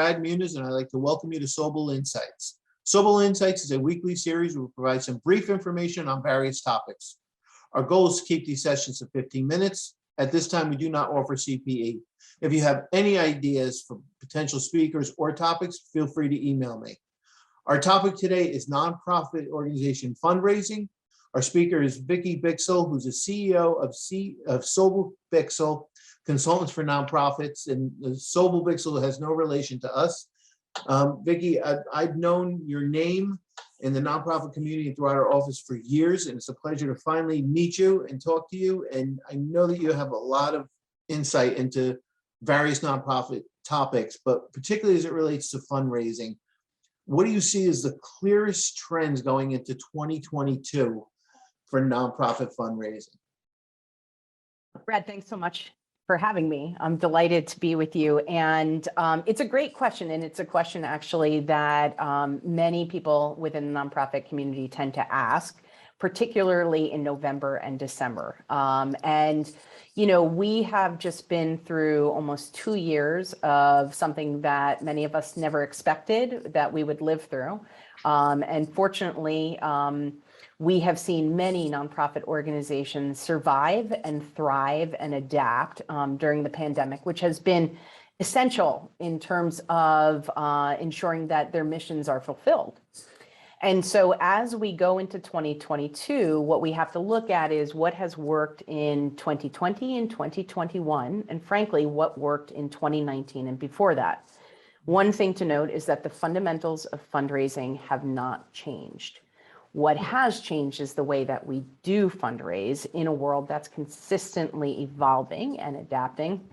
Brad Muniz, and I'd like to welcome you to Sobel Insights. Sobel Insights is a weekly series where we provide some brief information on various topics. Our goal is to keep these sessions to 15 minutes. At this time, we do not offer CPE. If you have any ideas for potential speakers or topics, feel free to email me. Our topic today is nonprofit organization fundraising. Our speaker is Vicki Bixel, who's the CEO of Sobel Bixel, Consultants for Nonprofits, and Sobel Bixel has no relation to us. Vicki, I've known your name in the nonprofit community and throughout our office for years, and it's a pleasure to finally meet you and talk to you. And I know that you have a lot of insight into various nonprofit topics, but particularly as it relates to fundraising. What do you see as the clearest trends going into 2022 for nonprofit fundraising? Brad, thanks so much for having me. I'm delighted to be with you. And it's a great question. And it's a question actually that many people within the nonprofit community tend to ask, particularly in November and December. And, you know, we have just been through almost 2 years of something that many of us never expected that we would live through. And fortunately, we have seen many nonprofit organizations survive and thrive and adapt during the pandemic, which has been essential in terms of ensuring that their missions are fulfilled. And so as we go into 2022, what we have to look at is what has worked in 2020 and 2021, and frankly, what worked in 2019 and before that. One thing to note is that the fundamentals of fundraising have not changed. What has changed is the way that we do fundraise in a world that's consistently evolving and adapting.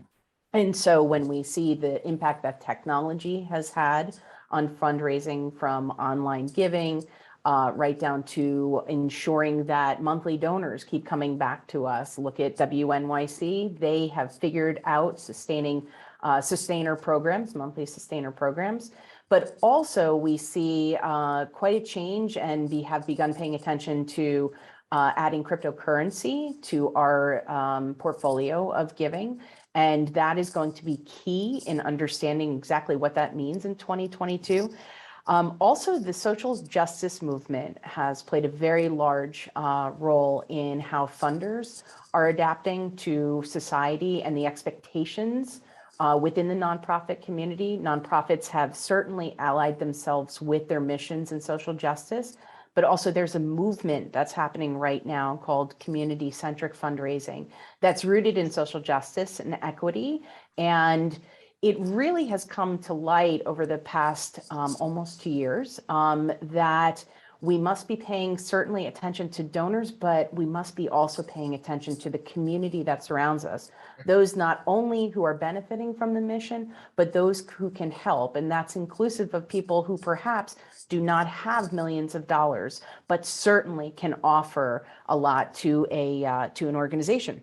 And so when we see the impact that technology has had on fundraising, from online giving, right down to ensuring that monthly donors keep coming back to us. Look at WNYC, they have figured out sustainer programs, monthly sustainer programs. But also we see quite a change, and we have begun paying attention to adding cryptocurrency to our portfolio of giving. And that is going to be key in understanding exactly what that means in 2022. Also, the social justice movement has played a very large role in how funders are adapting to society and the expectations within the nonprofit community. Nonprofits have certainly allied themselves with their missions in social justice, but also there's a movement that's happening right now called community-centric fundraising that's rooted in social justice and equity. And it really has come to light over the past almost 2 years that we must be paying certainly attention to donors, but we must be also paying attention to the community that surrounds us. Those not only who are benefiting from the mission, but those who can help. And that's inclusive of people who perhaps do not have millions of dollars, but certainly can offer a lot to an organization.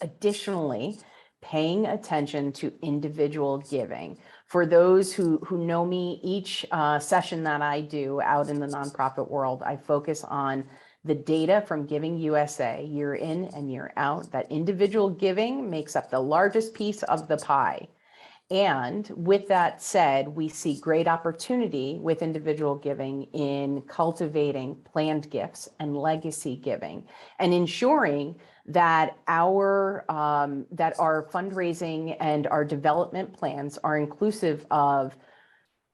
Additionally, paying attention to individual giving. For those who know me, each session that I do out in the nonprofit world, I focus on the data from Giving USA, year in and year out, that individual giving makes up the largest piece of the pie. And with that said, we see great opportunity with individual giving in cultivating planned gifts and legacy giving, and ensuring that our fundraising and our development plans are inclusive of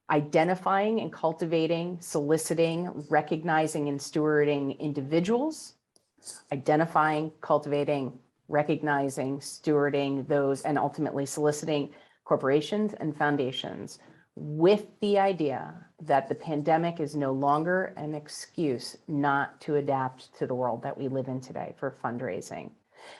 identifying and cultivating, soliciting, recognizing and stewarding individuals, identifying, cultivating, recognizing, stewarding those, and ultimately soliciting corporations and foundations, with the idea that the pandemic is no longer an excuse not to adapt to the world that we live in today for fundraising.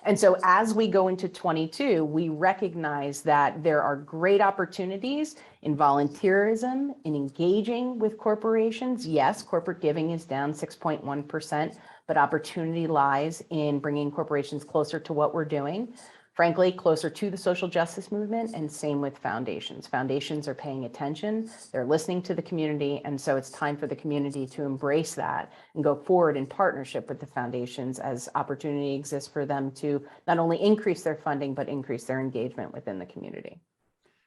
And so as we go into 22, we recognize that there are great opportunities in volunteerism, in engaging with corporations. Yes, corporate giving is down 6.1%, but opportunity lies in bringing corporations closer to what we're doing. Frankly, closer to the social justice movement, and same with foundations. Foundations are paying attention, they're listening to the community, and so it's time for the community to embrace that and go forward in partnership with the foundations as opportunity exists for them to not only increase their funding, but increase their engagement within the community.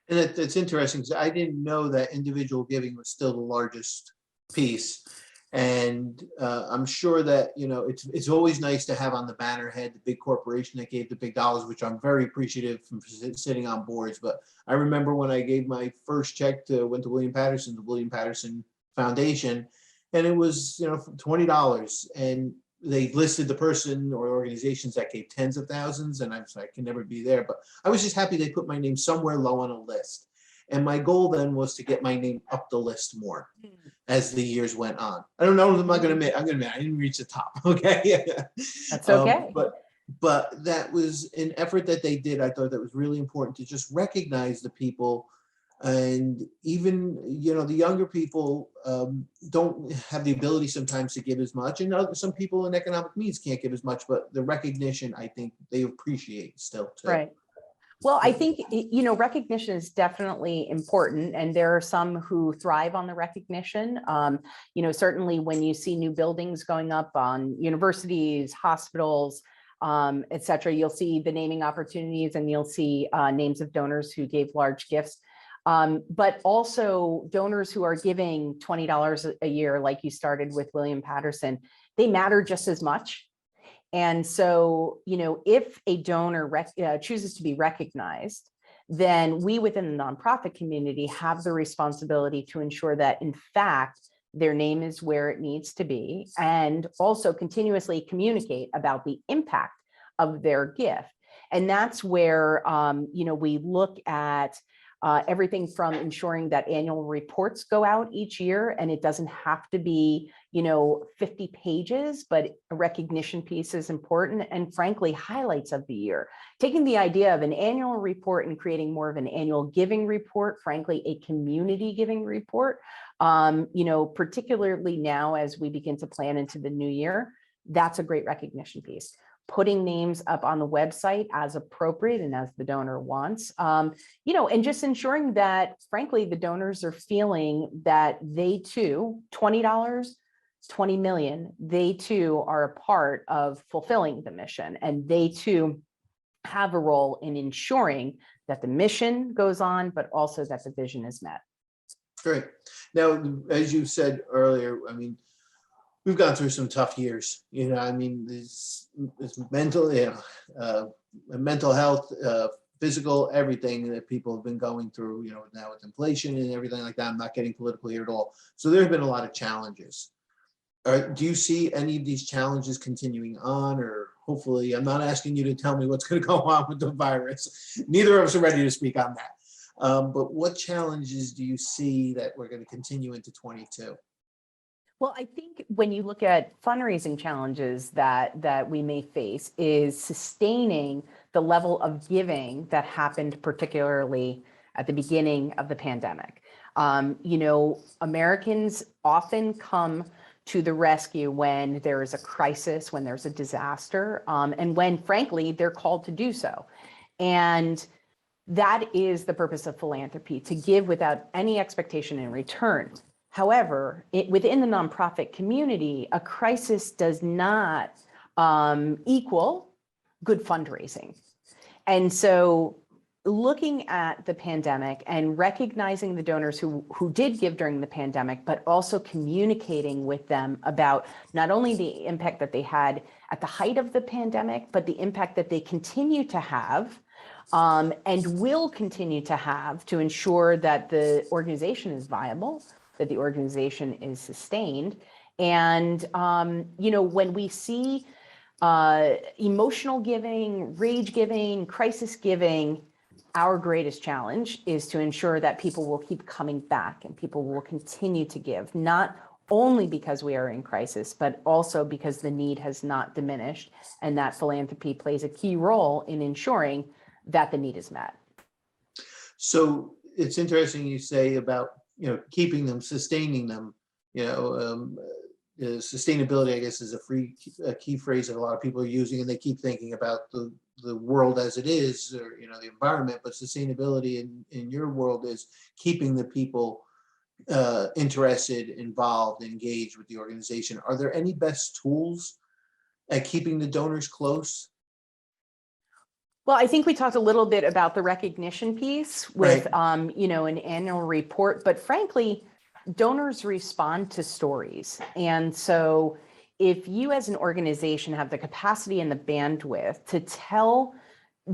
And it's interesting because I didn't know that individual giving was still the largest piece. And I'm sure that, it's always nice to have on the bannerhead the big corporation that gave the big dollars, which I'm very appreciative from sitting on boards. But I remember when I gave my first check went to William Patterson, the William Patterson Foundation, and it was, $20. And they listed the person or organizations that gave tens of thousands, and I'm sorry, I can never be there. But I was just happy they put my name somewhere low on a list. And my goal then was to get my name up the list more as the years went on. I don't know if I'm going to admit, I didn't reach the top. Okay. That's okay. But that was an effort that they did. I thought that was really important to just recognize the people. And even, the younger people don't have the ability sometimes to give as much. And some people in economic means can't give as much, but the recognition, I think they appreciate still too. Right. Well, I think, recognition is definitely important, and there are some who thrive on the recognition. Certainly when you see new buildings going up on universities, hospitals, et cetera, you'll see the naming opportunities, and you'll see names of donors who gave large gifts. But also donors who are giving $20 a year, like you started with William Patterson, they matter just as much. And so, if a donor chooses to be recognized, then we within the nonprofit community have the responsibility to ensure that, in fact, their name is where it needs to be, and also continuously communicate about the impact of their gift. And that's where, we look at everything from ensuring that annual reports go out each year, and it doesn't have to be 50 pages, but a recognition piece is important, and frankly, highlights of the year. Taking the idea of an annual report and creating more of an annual giving report, frankly, a community giving report, particularly now as we begin to plan into the new year, that's a great recognition piece. Putting names up on the website as appropriate and as the donor wants, and just ensuring that, frankly, the donors are feeling that they too, $20, 20 million, they too are a part of fulfilling the mission, and they too have a role in ensuring that the mission goes on, but also that the vision is met. Great. Now, as you said earlier, we've gone through some tough years. This mental, mental health, physical, everything that people have been going through, now with inflation and everything like that. I'm not getting political here at all. So there have been a lot of challenges. Do you see any of these challenges continuing on, or hopefully, I'm not asking you to tell me what's going to go on with the virus. Neither of us are ready to speak on that. But what challenges do you see that we're going to continue into 22? Well, I think when you look at fundraising challenges that we may face is sustaining the level of giving that happened particularly at the beginning of the pandemic. Americans often come to the rescue when there is a crisis, when there's a disaster, and when, frankly, they're called to do so. And that is the purpose of philanthropy, to give without any expectation in return. However, within the nonprofit community, a crisis does not equal good fundraising. And so looking at the pandemic and recognizing the donors who did give during the pandemic, but also communicating with them about not only the impact that they had at the height of the pandemic, but the impact that they continue to have and will continue to have to ensure that the organization is viable, that the organization is sustained. And, when we see emotional giving, rage giving, crisis giving, our greatest challenge is to ensure that people will keep coming back and people will continue to give, not only because we are in crisis, but also because the need has not diminished, and that philanthropy plays a key role in ensuring that the need is met. So it's interesting you say about, keeping them, sustaining them, sustainability, I guess, is a key phrase that a lot of people are using, and they keep thinking about the world as it is, or, the environment, but sustainability in your world is keeping the people interested, involved, engaged with the organization. Are there any best tools at keeping the donors close? Well, I think we talked a little bit about the recognition piece with, you know, an annual report, but frankly, donors respond to stories. And so if you as an organization have the capacity and the bandwidth to tell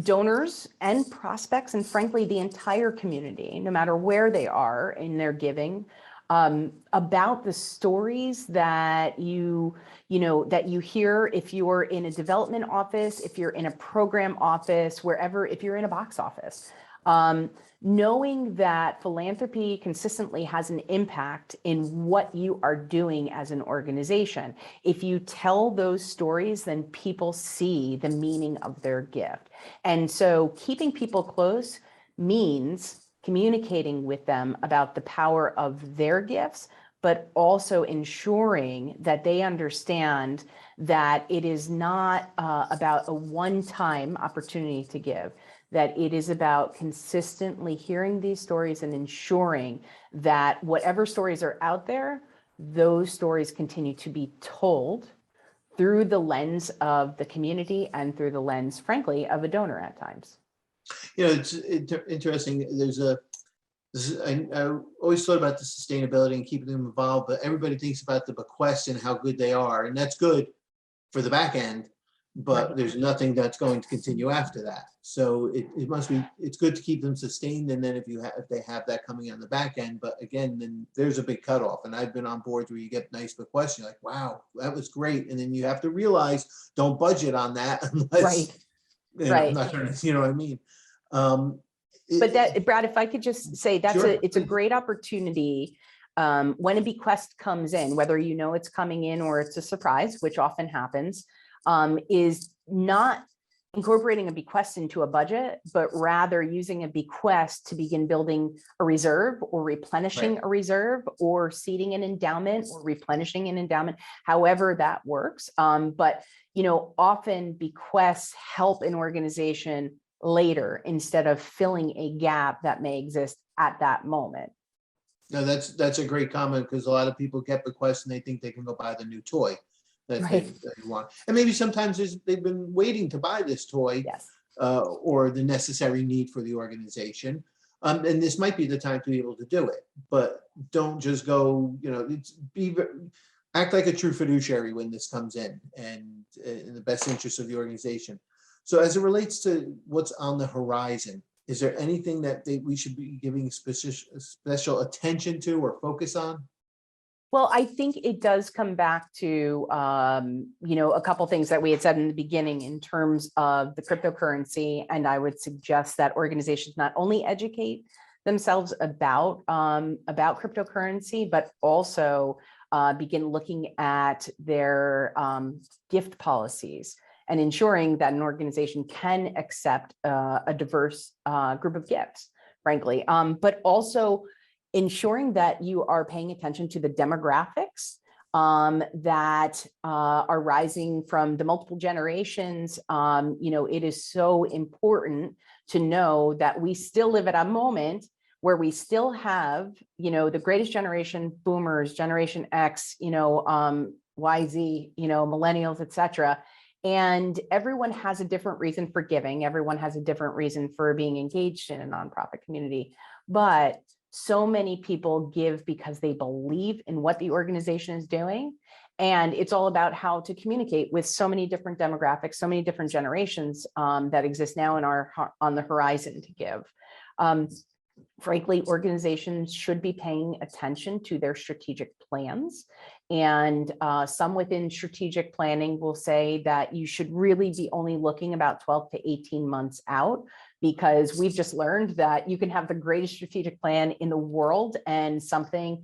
donors and prospects, and frankly, the entire community, no matter where they are in their giving, about the stories that you know, that you hear if you're in a development office, if you're in a program office, wherever, if you're in a box office, knowing that philanthropy consistently has an impact in what you are doing as an organization. If you tell those stories, then people see the meaning of their gift. And so keeping people close means communicating with them about the power of their gifts, but also ensuring that they understand that it is not about a one-time opportunity to give, that it is about consistently hearing these stories and ensuring that whatever stories are out there, those stories continue to be told through the lens of the community and through the lens, frankly, of a donor at times. You know, it's interesting. I always thought about the sustainability and keeping them involved, but everybody thinks about the bequests and how good they are, and that's good for the back end, but there's nothing that's going to continue after that. So it must be, it's good to keep them sustained, and then if they have that coming on the back end, but again, then there's a big cutoff. And I've been on boards where you get nice bequests, you're like, wow, that was great, and then you have to realize, don't budget on that unless, I'm not trying to, you know what I mean? But that, Brad, if I could just say, it's a Sure. great opportunity when a bequest comes in, whether you know it's coming in or it's a surprise, which often happens, is not incorporating a bequest into a budget, but rather using a bequest to begin building a reserve or replenishing a reserve or seeding an endowment or replenishing an endowment, however that works. But, you know, often bequests help an organization later instead of filling a gap that may exist at that moment. No, that's a great comment, because a lot of people get bequests and they think they can go buy the new toy that they want. And maybe sometimes they've been waiting to buy this toy, or the necessary need for the organization. And this might be the time to be able to do it, but don't just go, you know, act like a true fiduciary when this comes in, and in the best interest of the organization. So as it relates to what's on the horizon, is there anything that we should be giving special attention to or focus on? Well, I think it does come back to, you know, a couple things that we had said in the beginning in terms of the cryptocurrency. And I would suggest that organizations not only educate themselves about cryptocurrency, but also begin looking at their gift policies and ensuring that an organization can accept a diverse group of gifts, frankly, but also ensuring that you are paying attention to the demographics that are rising from the multiple generations. You know, it is so important to know that we still live at a moment where we still have, you know, the greatest generation, boomers, Generation X, you know, YZ, you know, millennials, et cetera. And everyone has a different reason for giving. Everyone has a different reason for being engaged in a nonprofit community. But so many people give because they believe in what the organization is doing. And it's all about how to communicate with so many different demographics, so many different generations that exist now in on the horizon to give. Frankly, organizations should be paying attention to their strategic plans. And some within strategic planning will say that you should really be only looking about 12 to 18 months out, because we've just learned that you can have the greatest strategic plan in the world and something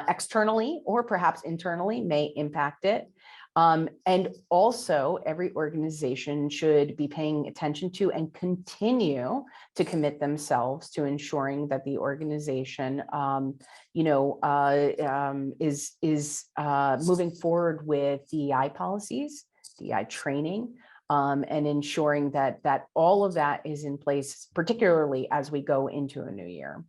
externally or perhaps internally may impact it. And also every organization should be paying attention to and continue to commit themselves to ensuring that the organization, you know, is moving forward with DEI policies, DEI training, and ensuring that all of that is in place, particularly as we go into a new year.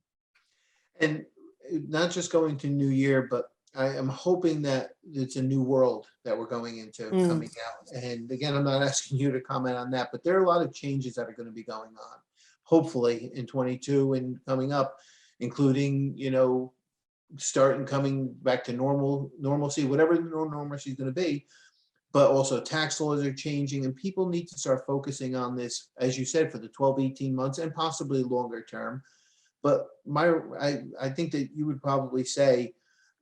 And not just going to new year, but I am hoping that it's a new world that we're going into coming out. And again, I'm not asking you to comment on that, but there are a lot of changes that are going to be going on, hopefully in 22 and coming up, including, starting coming back to normalcy, whatever the normalcy is going to be. But also tax laws are changing and people need to start focusing on this, as you said, for the 12, 18 months and possibly longer term. But I think that you would probably say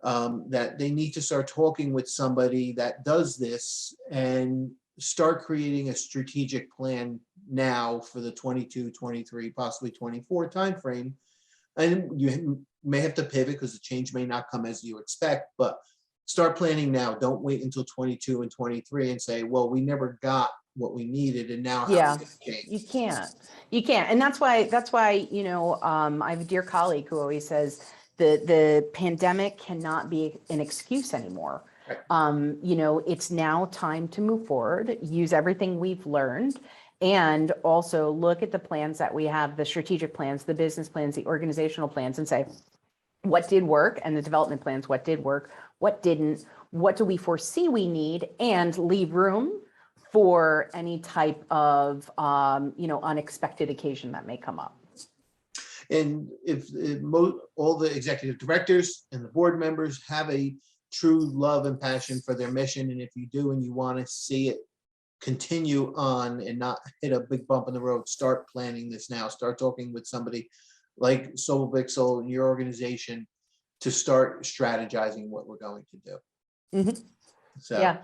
that they need to start talking with somebody that does this and start creating a strategic plan now for the 22, 23, possibly 24 timeframe. And you may have to pivot because the change may not come as you expect, but start planning now. Don't wait until 22 and 23 and say, well, we never got what we needed and now Yeah, how is it change? you can't. And that's why, I have a dear colleague who always says the pandemic cannot be an excuse anymore. Right. It's now time to move forward, use everything we've learned, and also look at the plans that we have, the strategic plans, the business plans, the organizational plans, and say, what did work, and the development plans, what did work, what didn't, what do we foresee we need, and leave room for any type of, unexpected occasion that may come up. And if all the executive directors and the board members have a true love and passion for their mission, and if you do and you want to see it continue on and not hit a big bump in the road, start planning this now. Start talking with somebody like SobelCo in your organization to start strategizing what we're going to do. So Yeah.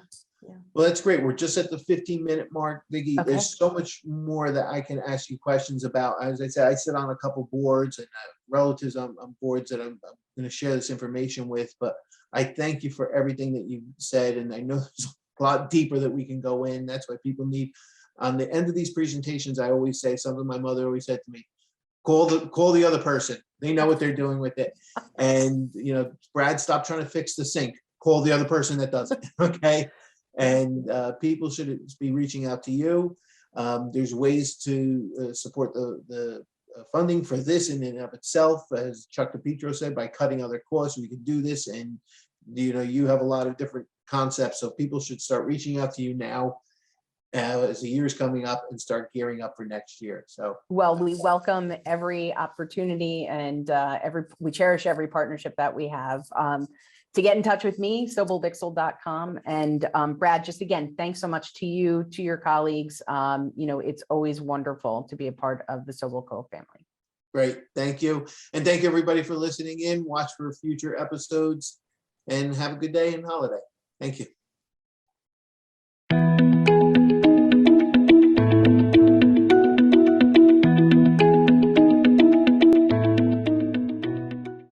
well, that's great. We're just at the 15-minute mark, Vicki. Okay. There's so much more that I can ask you questions about. As I said, I sit on a couple boards and relatives on boards that I'm going to share this information with. But I thank you for everything that you said, and I know there's a lot deeper that we can go in. That's why people need. On the end of these presentations, I always say something my mother always said to me: call the other person. They know what they're doing with it. And Brad, stop trying to fix the sink. Call the other person that does it. Okay. And people should be reaching out to you. There's ways to support the funding for this in and of itself, as Chuck DePietro said, by cutting other costs. We can do this, and you have a lot of different concepts, so people should start reaching out to you now as the year is coming up and start gearing up for next year. So, well, we welcome every opportunity, and we cherish every partnership that we have. To get in touch with me, SobelDixel.com. And Brad, just again, thanks so much to you, to your colleagues. It's always wonderful to be a part of the SobelCo family. Great, thank you. And thank you everybody for listening in. Watch for future episodes and have a good day and holiday. Thank you.